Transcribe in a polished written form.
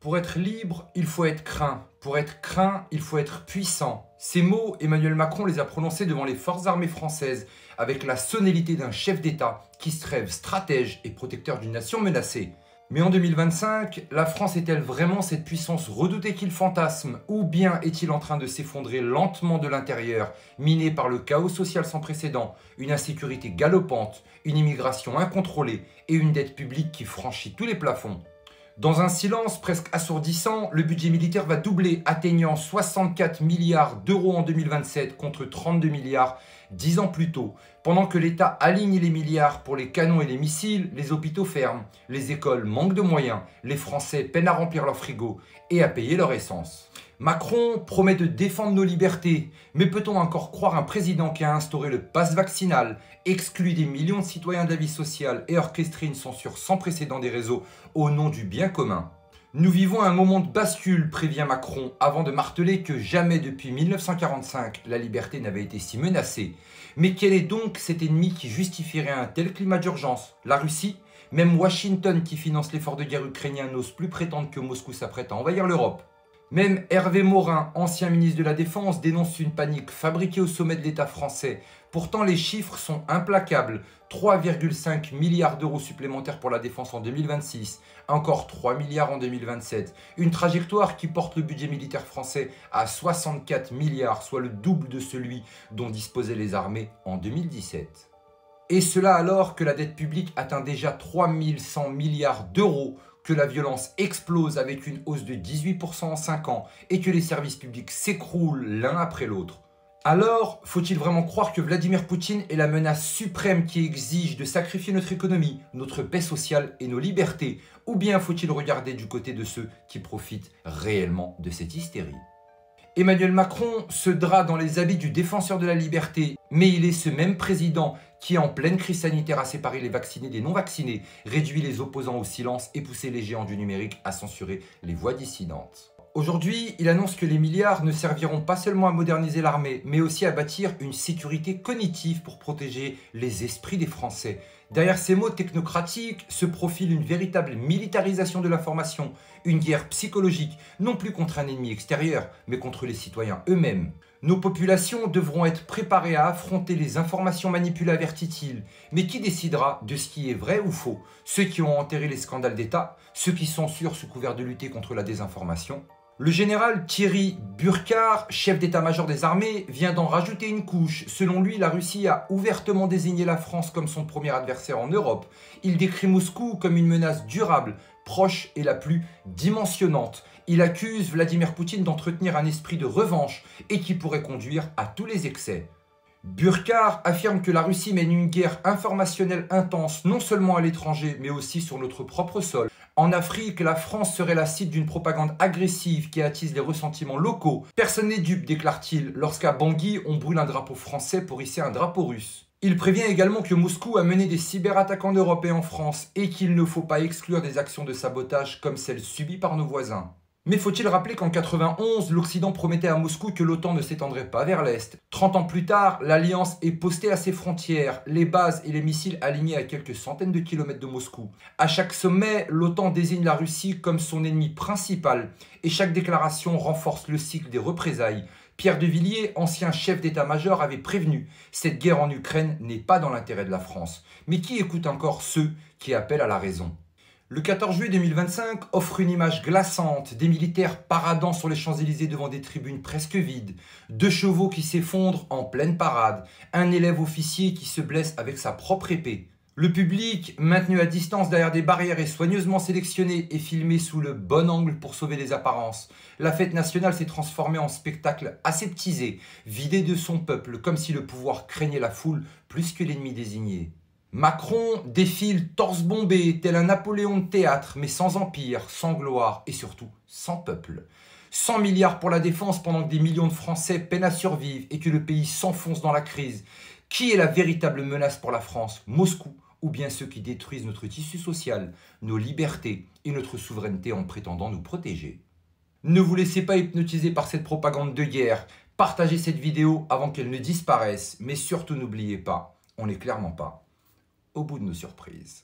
Pour être libre, il faut être craint. Pour être craint, il faut être puissant. Ces mots, Emmanuel Macron les a prononcés devant les forces armées françaises, avec la solennité d'un chef d'État qui se rêve stratège et protecteur d'une nation menacée. Mais en 2025, la France est-elle vraiment cette puissance redoutée qu'il fantasme, ou bien est-il en train de s'effondrer lentement de l'intérieur, miné par le chaos social sans précédent, une insécurité galopante, une immigration incontrôlée et une dette publique qui franchit tous les plafonds? Dans un silence presque assourdissant, le budget militaire va doubler, atteignant 64 milliards d'euros en 2027 contre 32 milliards 10 ans plus tôt. Pendant que l'État aligne les milliards pour les canons et les missiles, les hôpitaux ferment, les écoles manquent de moyens, les Français peinent à remplir leur frigo et à payer leur essence. Macron promet de défendre nos libertés, mais peut-on encore croire un président qui a instauré le pass vaccinal, exclu des millions de citoyens de la vie sociale et orchestré une censure sans précédent des réseaux au nom du bien commun? Nous vivons un moment de bascule, prévient Macron, avant de marteler que jamais depuis 1945 la liberté n'avait été si menacée. Mais quel est donc cet ennemi qui justifierait un tel climat d'urgence? La Russie? Même Washington, qui finance l'effort de guerre ukrainien, n'ose plus prétendre que Moscou s'apprête à envahir l'Europe. Même Hervé Morin, ancien ministre de la Défense, dénonce une panique fabriquée au sommet de l'État français. Pourtant, les chiffres sont implacables. 3,5 milliards d'euros supplémentaires pour la défense en 2026, encore 3 milliards en 2027. Une trajectoire qui porte le budget militaire français à 64 milliards, soit le double de celui dont disposaient les armées en 2017. Et cela alors que la dette publique atteint déjà 3100 milliards d'euros, que la violence explose avec une hausse de 18% en 5 ans et que les services publics s'écroulent l'un après l'autre. Alors, faut-il vraiment croire que Vladimir Poutine est la menace suprême qui exige de sacrifier notre économie, notre paix sociale et nos libertés? Ou bien faut-il regarder du côté de ceux qui profitent réellement de cette hystérie? Emmanuel Macron se drap dans les habits du défenseur de la liberté, mais il est ce même président qui, en pleine crise sanitaire, a séparé les vaccinés des non-vaccinés, réduit les opposants au silence et poussé les géants du numérique à censurer les voix dissidentes. Aujourd'hui, il annonce que les milliards ne serviront pas seulement à moderniser l'armée, mais aussi à bâtir une sécurité cognitive pour protéger les esprits des Français. Derrière ces mots technocratiques se profile une véritable militarisation de l'information, une guerre psychologique, non plus contre un ennemi extérieur, mais contre les citoyens eux-mêmes. Nos populations devront être préparées à affronter les informations manipulées, avertit-il. Mais qui décidera de ce qui est vrai ou faux? Ceux qui ont enterré les scandales d'État? Ceux qui censurent sous couvert de lutter contre la désinformation? Le général Thierry Burkhardt, chef d'état-major des armées, vient d'en rajouter une couche. Selon lui, la Russie a ouvertement désigné la France comme son premier adversaire en Europe. Il décrit Moscou comme une menace durable, proche et la plus dimensionnante. Il accuse Vladimir Poutine d'entretenir un esprit de revanche et qui pourrait conduire à tous les excès. Burkhardt affirme que la Russie mène une guerre informationnelle intense non seulement à l'étranger mais aussi sur notre propre sol. En Afrique, la France serait la cible d'une propagande agressive qui attise les ressentiments locaux. Personne n'est dupe, déclare-t-il, lorsqu'à Bangui, on brûle un drapeau français pour hisser un drapeau russe. Il prévient également que Moscou a mené des cyberattaques en Europe et en France et qu'il ne faut pas exclure des actions de sabotage comme celles subies par nos voisins. Mais faut-il rappeler qu'en 91, l'Occident promettait à Moscou que l'OTAN ne s'étendrait pas vers l'Est. 30 ans plus tard, l'Alliance est postée à ses frontières, les bases et les missiles alignés à quelques centaines de kilomètres de Moscou. À chaque sommet, l'OTAN désigne la Russie comme son ennemi principal et chaque déclaration renforce le cycle des représailles. Pierre de Villiers, ancien chef d'état-major, avait prévenu « Cette guerre en Ukraine n'est pas dans l'intérêt de la France ». Mais qui écoute encore ceux qui appellent à la raison? Le 14 juillet 2025 offre une image glaçante, des militaires paradant sur les Champs-Élysées devant des tribunes presque vides, 2 chevaux qui s'effondrent en pleine parade, un élève officier qui se blesse avec sa propre épée. Le public, maintenu à distance derrière des barrières et soigneusement sélectionné, est filmé sous le bon angle pour sauver les apparences. La fête nationale s'est transformée en spectacle aseptisé, vidé de son peuple, comme si le pouvoir craignait la foule plus que l'ennemi désigné. Macron défile torse bombé, tel un Napoléon de théâtre, mais sans empire, sans gloire et surtout sans peuple. 100 milliards pour la défense pendant que des millions de Français peinent à survivre et que le pays s'enfonce dans la crise. Qui est la véritable menace pour la France? Moscou ou bien ceux qui détruisent notre tissu social, nos libertés et notre souveraineté en prétendant nous protéger? Ne vous laissez pas hypnotiser par cette propagande de guerre. Partagez cette vidéo avant qu'elle ne disparaisse, mais surtout n'oubliez pas, on n'est clairement pas au bout de nos surprises.